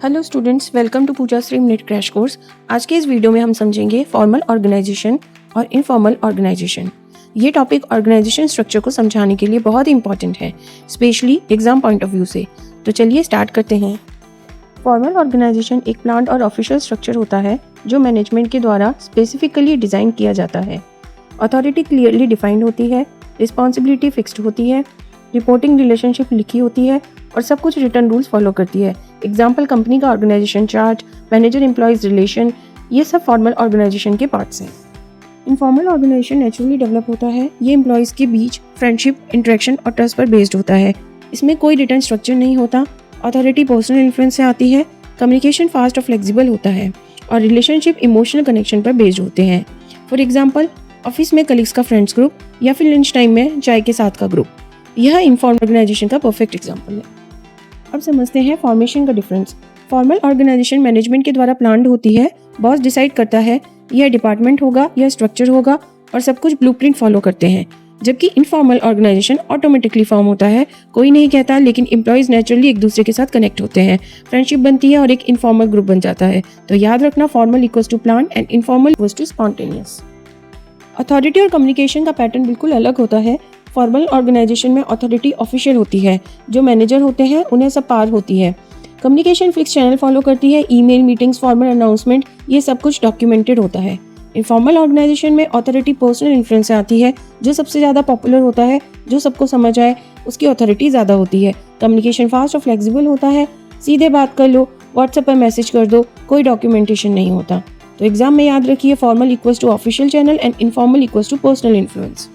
Hello students, welcome to Puja 3 minute crash course. आज के इस वीडियो में हम समझेंगे फॉर्मल ऑर्गेनाइजेशन और इनफॉर्मल ऑर्गेनाइजेशन। ये टॉपिक ऑर्गेनाइजेशन स्ट्रक्चर को समझाने के लिए बहुत ही इंपॉर्टेंट है, specially exam point of view से। तो चलिए स्टार्ट करते हैं। फॉर्मल ऑर्गेनाइजेशन एक प्लान्ड और ऑफिशियल स्ट्रक्चर होता है जो मैनेजमेंट के द्वारा स्पेसिफिकली डिज़ाइन किया जाता है। अथॉरिटी क्लियरली डिफाइंड होती है, रिस्पॉन्सिबिलिटी फिक्स्ड होती है, रिपोर्टिंग रिलेशनशिप लिखी होती है और सब कुछ रिटर्न रूल्स फॉलो करती है। एग्जाम्पल कंपनी का organisation chart, manager employees relation, ये सब फॉर्मल ऑर्गेनाइजेशन के पार्ट्स हैं। इनफॉर्मल ऑर्गेनाइजेशन नेचुरली डेवलप होता है। ये एम्प्लॉयज़ के बीच फ्रेंडशिप, इंटरेक्शन और ट्रस्ट पर बेस्ड होता है। इसमें कोई रिटर्न स्ट्रक्चर नहीं होता। अथॉरिटी पर्सनल इन्फ्लुएंस से आती है। कम्युनिकेशन फास्ट और फ्लेक्सिबल होता है और रिलेशनशिप इमोशनल कनेक्शन पर बेस्ड होते हैं। फॉर एग्जाम्पल ऑफिस में कलीग्स का फ्रेंड्स ग्रुप या फिर लंच टाइम में चाय के साथ का ग्रुप, यह इनफॉर्मल ऑर्गेनाइजेशन का परफेक्ट एग्जाम्पल है। अब समझते हैं फॉर्मेशन का डिफरेंस। फॉर्मल ऑर्गेनाइजेशन मैनेजमेंट के द्वारा प्लान्ड होती है। बॉस डिसाइड करता है यह डिपार्टमेंट होगा, यह स्ट्रक्चर होगा और सब कुछ ब्लूप्रिंट फॉलो करते हैं। जबकि इनफॉर्मल ऑर्गेनाइजेशन ऑटोमेटिकली फॉर्म होता है, कोई नहीं कहता, लेकिन एम्प्लॉयज नेचुरली एक दूसरे के साथ कनेक्ट होते हैं, फ्रेंडशिप बनती है और एक इनफॉर्मल ग्रुप बन जाता है। तो याद रखना, formal equals to plan and informal equals to spontaneous. Authority और कम्युनिकेशन का पैटर्न बिल्कुल अलग होता है। फॉर्मल ऑर्गेनाइजेशन में अथॉरिटी ऑफिशियल होती है, जो मैनेजर होते हैं उन्हें सब पावर होती है। कम्युनिकेशन फिक्स चैनल फॉलो करती है, ईमेल, मीटिंग्स, फॉर्मल अनाउंसमेंट, ये सब कुछ डॉक्यूमेंटेड होता है। इनफॉर्मल ऑर्गेनाइजेशन में अथॉरिटी पर्सनल इन्फ्लुएंस से आती है। जो सबसे ज़्यादा पॉपुलर होता है, जो सबको समझ आए, उसकी अथॉरिटी ज़्यादा होती है। कम्युनिकेशन फास्ट और फ्लेक्सिबल होता है, सीधे बात कर लो, व्हाट्सएप पर मैसेज कर दो, कोई डॉक्यूमेंटेशन नहीं होता। तो एग्जाम में याद रखिए, formal equals to official channel and informal equals to personal influence.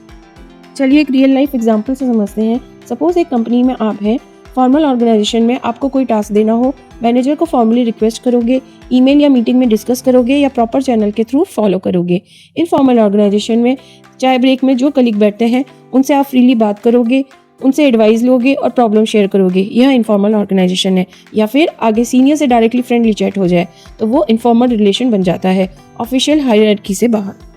चलिए एक रियल लाइफ एग्जांपल से समझते हैं। सपोज एक कंपनी में आप हैं। फॉर्मल ऑर्गेनाइजेशन में आपको कोई टास्क देना हो, मैनेजर को फॉर्मली रिक्वेस्ट करोगे, ईमेल या मीटिंग में डिस्कस करोगे या प्रॉपर चैनल के थ्रू फॉलो करोगे। इनफॉर्मल ऑर्गेनाइजेशन में चाय ब्रेक में जो कलीग बैठते हैं उनसे आप फ्रीली बात करोगे, उनसे एडवाइस लोगे और प्रॉब्लम शेयर करोगे, यह इनफॉर्मल ऑर्गेनाइजेशन है। या फिर आगे सीनियर से डायरेक्टली फ्रेंडली चैट हो जाए तो वो इनफॉर्मल रिलेशन बन जाता है, ऑफिशियल हायरार्की से बाहर।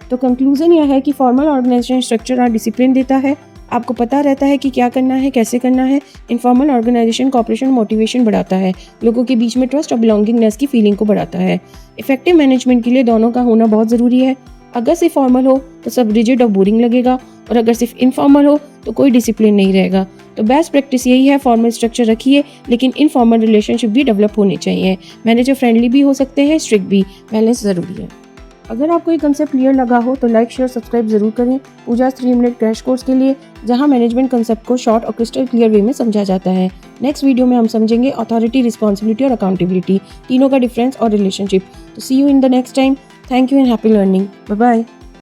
तो कंक्लूजन यह है कि फॉर्मल ऑर्गेनाइजेशन स्ट्रक्चर और डिसिप्लिन देता है, आपको पता रहता है कि क्या करना है, कैसे करना है। इनफॉर्मल ऑर्गेनाइजेशन कॉपरेशन, मोटिवेशन बढ़ाता है, लोगों के बीच में ट्रस्ट और बिलोंगिंगनेस की फीलिंग को बढ़ाता है। इफेक्टिव मैनेजमेंट के लिए दोनों का होना बहुत ज़रूरी है। अगर सिर्फ फॉर्मल हो तो सब रिजिड और बोरिंग लगेगा, और अगर सिर्फ इनफॉर्मल हो तो कोई डिसिप्लिन नहीं रहेगा। तो बेस्ट प्रैक्टिस यही है, फॉर्मल स्ट्रक्चर रखिए लेकिन इनफॉर्मल रिलेशनशिप भी डेवलप होने चाहिए। मैनेजर फ्रेंडली भी हो सकते हैं, स्ट्रिक्ट भी, बैलेंस ज़रूरी है। अगर आपको ये कंसेप्ट क्लियर लगा हो तो लाइक, शेयर, सब्सक्राइब जरूर करें पूजा 3 मिनट क्रैश कोर्स के लिए, जहां मैनेजमेंट कंसेप्ट को शॉर्ट और क्रिस्टल क्लियर वे में समझा जाता है। नेक्स्ट वीडियो में हम समझेंगे अथॉरिटी, रिस्पॉन्सिबिलिटी और अकाउंटेबिलिटी, तीनों का डिफरेंस और रिलेशनशिप। तो see you in the next time. Thank you and happy learning. Bye bye.